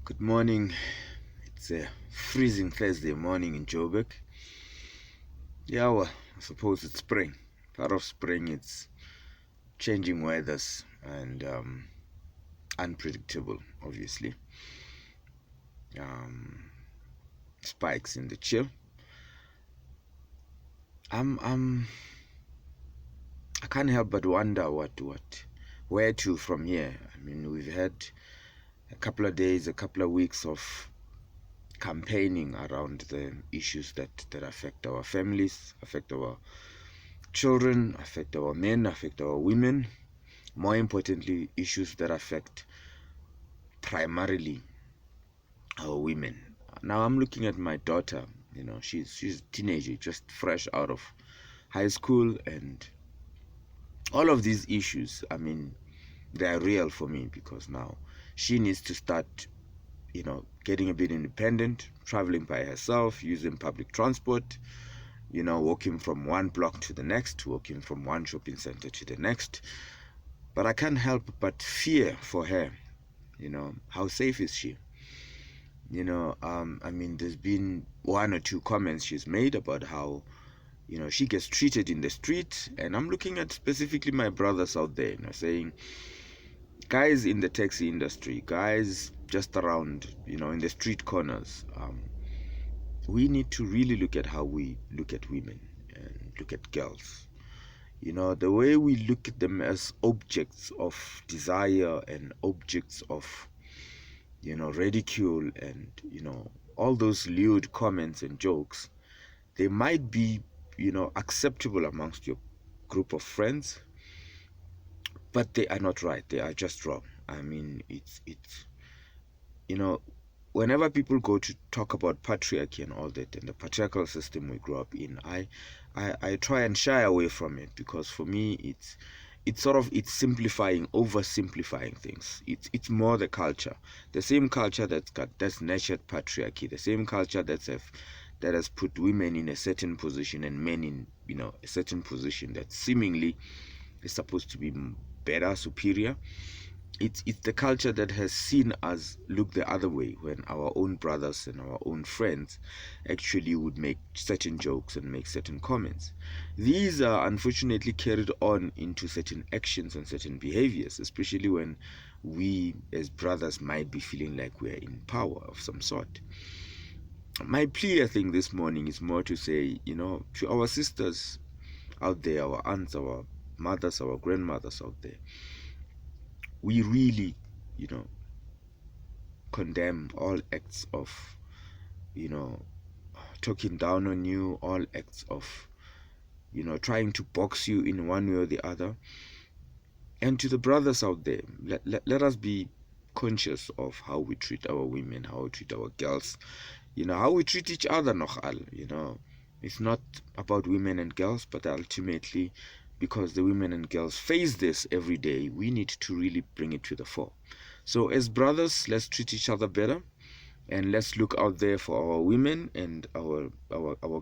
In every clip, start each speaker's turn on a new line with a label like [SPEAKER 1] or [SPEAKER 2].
[SPEAKER 1] Good morning. It's a freezing Thursday morning in Joburg. Yeah, well, I suppose it's spring. Part of spring, it's changing weathers and unpredictable, obviously. Um, Spikes in the chill. I'm I can't help but wonder where to from here. I mean, we've had a couple of days, a couple of weeks of campaigning around the issues that affect our families, affect our children, affect our men, affect our women. More importantly, issues that affect primarily our women. Now I'm looking at my daughter. She's a teenager, just fresh out of high school, and all of these issues. I mean, they are real for me because now she needs to start, getting a bit independent, traveling by herself, using public transport. Walking from one block to the next, walking from one shopping center to the next. But I can't help but fear for her. How safe is she? I mean, there's been one or two comments she's made about how, she gets treated in the street. And I'm looking at specifically my brothers out there, saying, guys in the taxi industry, guys just around, in the street corners, we need to really look at how we look at women and look at girls. The way we look at them as objects of desire and objects of ridicule and all those lewd comments and jokes, they might be acceptable amongst your group of friends, but they are not right. They are just wrong. I mean, it's you know whenever people go to talk about patriarchy and all that and the patriarchal system we grew up in, I try and shy away from it, because for me it's simplifying, oversimplifying things. It's more the culture, the same culture that's nurtured patriarchy, the same culture that has put women in a certain position and men in a certain position that seemingly is supposed to be better, superior. It's the culture that has seen us look the other way when our own brothers and our own friends actually would make certain jokes and make certain comments. These are unfortunately carried on into certain actions and certain behaviors, especially when we as brothers might be feeling like we're in power of some sort. My plea, I think, this morning is more to say, to our sisters out there, our aunts, our mothers, our grandmothers out there, we really, you know, condemn all acts of, you know, talking down on you, all acts of, trying to box you in one way or the other. And to the brothers out there, let us be conscious of how we treat our women, how we treat our girls, how we treat each other, nochal. It's not about women and girls, but ultimately, because the women and girls face this every day, we need to really bring it to the fore. So as brothers, let's treat each other better, and let's look out there for our women and our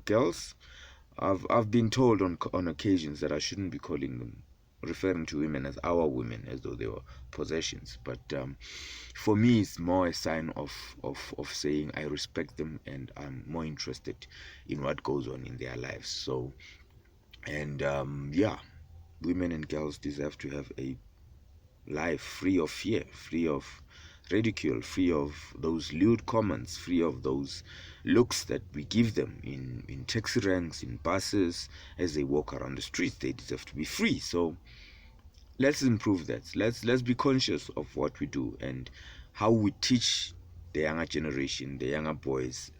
[SPEAKER 1] girls. I've been told on occasions that I shouldn't be referring to women as our women, as though they were possessions. But for me, it's more a sign of saying I respect them and I'm more interested in what goes on in their lives. So, and yeah, women and girls deserve to have a life free of fear, free of ridicule, free of those lewd comments, free of those looks that we give them in taxi ranks, in buses, as they walk around the streets. They deserve to be free. So let's improve that. Let's be conscious of what we do and how we teach the younger generation, the younger boys,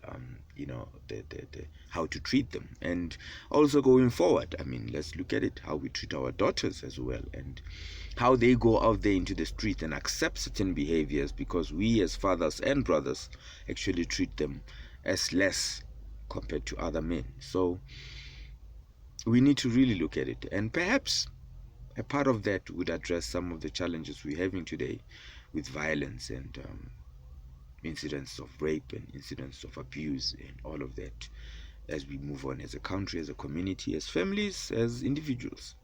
[SPEAKER 1] how to treat them. And also going forward, I mean, let's look at it, how we treat our daughters as well, and how they go out there into the street and accept certain behaviors, because we as fathers and brothers actually treat them as less compared to other men. So we need to really look at it, and perhaps a part of that would address some of the challenges we're having today with violence and incidents of rape and incidents of abuse and all of that, as we move on as a country, as a community, as families, as individuals.